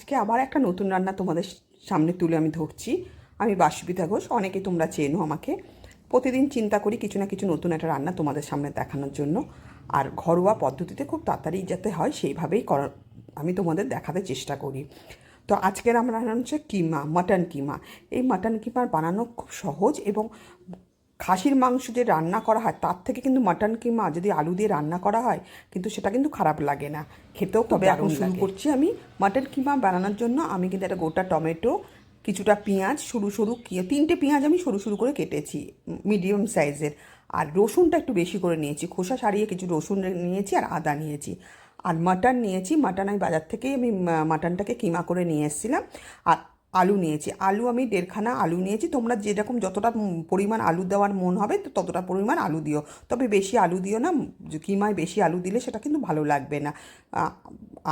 আজকে আবার একটা নতুন রান্না তোমাদের সামনে তুলে আমি ধরছি। আমি বাসবিতা ঘোষ, অনেকে তোমরা চেনো আমাকে। প্রতিদিন চিন্তা করি কিছু না কিছু নতুন একটা রান্না তোমাদের সামনে দেখানোর জন্য, আর ঘরোয়া পদ্ধতিতে খুব তাড়াতাড়ি যাতে হয় সেইভাবেই করার আমি তোমাদের দেখাতে চেষ্টা করি। তো আজকের আমার রান্না হচ্ছে কিমা, মাটন কিমা। এই মাটন কিমা বানানো খুব সহজ, এবং খাসির মাংস যে রান্না করা হয় তার থেকে কিন্তু মাটন কিমা যদি আলু দিয়ে রান্না করা হয় কিন্তু সেটা কিন্তু খারাপ লাগে না, খেতেও খুব দারুণ শুরু করছি আমি মাটন কিমা বানানোর জন্য। আমি কিন্তু একটা গোটা টমেটো, কিছুটা পেঁয়াজ সরু সরু, তিনটে পেঁয়াজ আমি সরু সরু করে কেটেছি মিডিয়াম সাইজের, আর রসুনটা একটু বেশি করে নিয়েছি, খোসা ছাড়িয়ে কিছু রসুন নিয়েছি, আর আদা নিয়েছি, আর মাটন নিয়েছি। মাটন আমি বাজার থেকেই আমি মাটনটাকে কিমা করে নিয়ে এসেছিলাম। আর আলু নিয়েছি, আলু আমি দেড়খানা আলু নিয়েছি। তোমরা যেরকম যতটা পরিমাণ আলু দেওয়ার মন হবে তো ততটা পরিমাণ আলু দিও, তবে বেশি আলু দিও না, কিমায় বেশি আলু দিলে সেটা কিন্তু ভালো লাগবে না।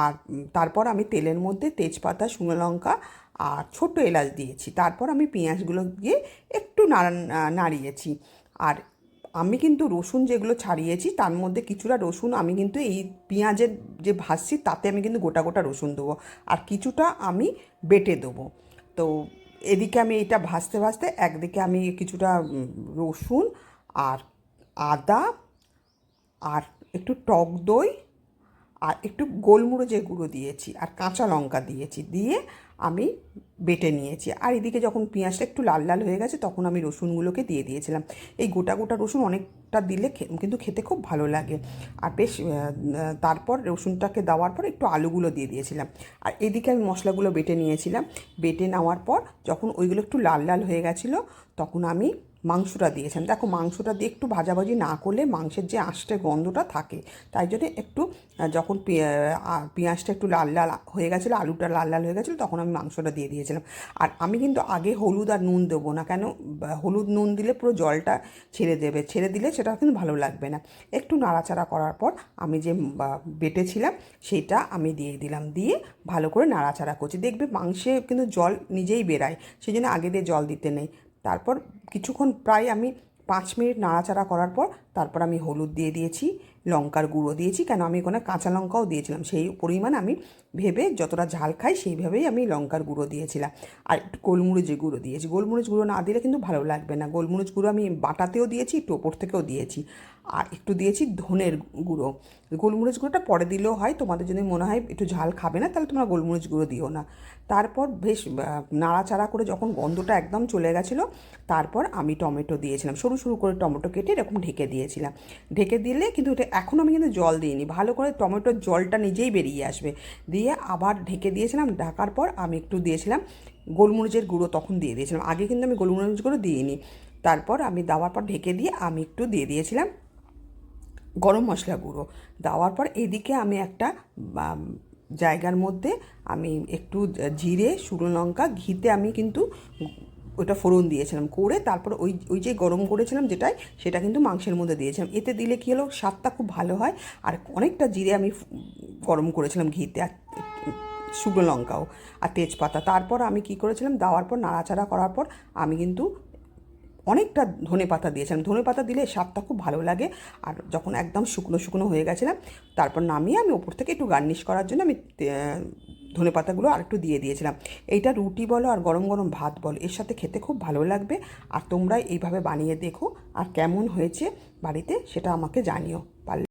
আর তারপর আমি তেলের মধ্যে তেজপাতা, শুকনো লঙ্কা আর ছোট্ট এলাচ দিয়েছি। তারপর আমি পেঁয়াজগুলো দিয়ে একটু নাড়িয়েছি। আর আমি কিন্তু রসুন যেগুলো ছাড়িয়েছি তার মধ্যে কিছুটা রসুন আমি কিন্তু এই পেঁয়াজের যে ভাজছি তাতে আমি কিন্তু গোটা গোটা রসুন দেবো, আর কিছুটা আমি বেটে দেবো। তো এদিকে আমি এটা ভাজতে ভাজতে একদিকে আমি কিছুটা রসুন আর আদা আর একটু টক দই আর একটু গোলমরিচের গুঁড়ো দিয়েছি, আর কাঁচা লঙ্কা দিয়েছি, দিয়ে আমি বেটে নিয়েছি। আর এদিকে যখন পেঁয়াজটা একটু লাল লাল হয়ে গেছে তখন আমি রসুনগুলোকে দিয়ে দিয়েছিলাম। এই গোটা গোটা রসুন অনেকটা দিলে কিন্তু খেতে খুব ভালো লাগে। আর বেশ তারপর রসুনটাকে দেওয়ার পর একটু আলুগুলো দিয়ে দিয়েছিলাম। আর এদিকে আমি মশলাগুলো বেটে নিয়েছিলাম। বেটে নেওয়ার পর যখন ওইগুলো একটু লাল লাল হয়ে গেছিলো তখন আমি মাংসটা দিয়েছিলাম। দেখো, মাংসটা দিয়ে একটু ভাজাভাজি না করলে মাংসের যে আঁশটে গন্ধটা থাকে, তাই জন্য একটু যখন পেঁয়াজটা একটু লাল লাল হয়ে গেছিলো, আলুটা লাল লাল হয়ে গেছিলো, তখন আমি মাংসটা দিয়ে দিয়েছিলাম। আর আমি কিন্তু আগে হলুদ আর নুন দেবো না, কেন হলুদ নুন দিলে পুরো জলটা ছেড়ে দেবে, ছেড়ে দিলে সেটা কিন্তু ভালো লাগবে না। একটু নাড়াচাড়া করার পর আমি যে বেটেছিলাম সেটা আমি দিয়ে দিলাম, দিয়ে ভালো করে নাড়াচাড়া করছি। দেখবে মাংসে কিন্তু জল নিজেই বেরায়, সেই জন্য আগে দিয়ে জল দিতে নেই। তারপর কিছুক্ষণ প্রায় আমি 5 মিনিট নাড়াচাড়া করার পর তারপর আমি হলুদ দিয়ে দিয়েছি, লঙ্কার গুঁড়ো দিয়েছি, কেন আমি ওখানে কাঁচা লঙ্কাও দিয়েছিলাম, সেই পরিমাণ আমি ভেবে যতটা ঝাল খাই সেইভাবেই আমি লঙ্কার গুঁড়ো দিয়েছিলাম। আর একটু গোলমরিচের গুঁড়ো দিয়েছি, গোলমরিচ গুঁড়ো না দিলে কিন্তু ভালো লাগবে না। গোলমরিচ গুঁড়ো আমি বাটাতেও দিয়েছি, একটু ওপর থেকেও দিয়েছি। আর একটু দিয়েছি ধনের গুঁড়ো। গোলমরিচ গুঁড়োটা পরে দিলেও হয়, তোমাদের যদি মনে হয় একটু ঝাল খাবে না তাহলে তোমরা গোলমরিচ গুঁড়ো দিও না। তারপর বেশ নাড়াচাড়া করে যখন গন্ধটা একদম চলে গেছিলো তারপর আমি টমেটো দিয়েছিলাম, সরু সরু করে টমেটো কেটে এরকম ঢেকে দিয়েছিলাম। ঢেকে দিলে কিন্তু এটা এখন আমি কিন্তু জল দিইনি, ভালো করে টমেটোর জলটা নিজেই বেরিয়ে আসবে। দিয়ে আবার ঢেকে দিয়েছিলাম। ঢাকার পর আমি একটু দিয়েছিলাম গোলমরিচের গুঁড়ো, তখন দিয়ে দিয়েছিলাম, আগে কিন্তু আমি গোলমরিচ গুঁড়ো দিইনি। তারপর আমি দেওয়ার পর ঢেকে দিয়ে আমি একটু দিয়ে দিয়েছিলাম গরম মশলা গুঁড়ো। দেওয়ার পর এদিকে আমি একটা জায়গার মধ্যে আমি একটু জিরে, শুকনো লঙ্কা, ঘিতে আমি কিন্তু ওটা ফোড়ন দিয়েছিলাম, করে তারপর ওই ওই যে গরম করেছিলাম যেটাই, সেটা কিন্তু মাংসের মধ্যে দিয়েছিলাম। এতে দিলে কী হলো, স্বাদটা খুব ভালো হয়। আর অনেকটা জিরে আমি গরম করেছিলাম ঘিতে, আর শুকনো লঙ্কাও আর তেজপাতা। তারপর আমি কি করেছিলাম, দেওয়ার পর নাড়াচাড়া করার পর আমি কিন্তু অনেকটা ধনেপাতা দিয়েছিলাম। ধনেপাতা দিলে স্বাদটা খুব ভালো লাগে। আর যখন একদম শুকনো শুকনো হয়ে গেছিলাম তারপর নামিয়ে আমি ওপর থেকে একটু গার্নিশ করার জন্য আমি ধনেপাতাগুলো আর একটু দিয়ে দিয়েছিলাম। এইটা রুটি বলো আর গরম গরম ভাত বলো, এর সাথে খেতে খুব ভালো লাগবে। আর তোমরা এইভাবে বানিয়ে দেখো, আর কেমন হয়েছে বাড়িতে সেটা আমাকে জানিও পারলে।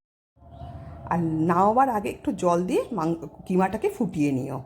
আর নাওয়ার আগে একটু জল দিয়ে কিমাটাকে ফুটিয়ে নিও।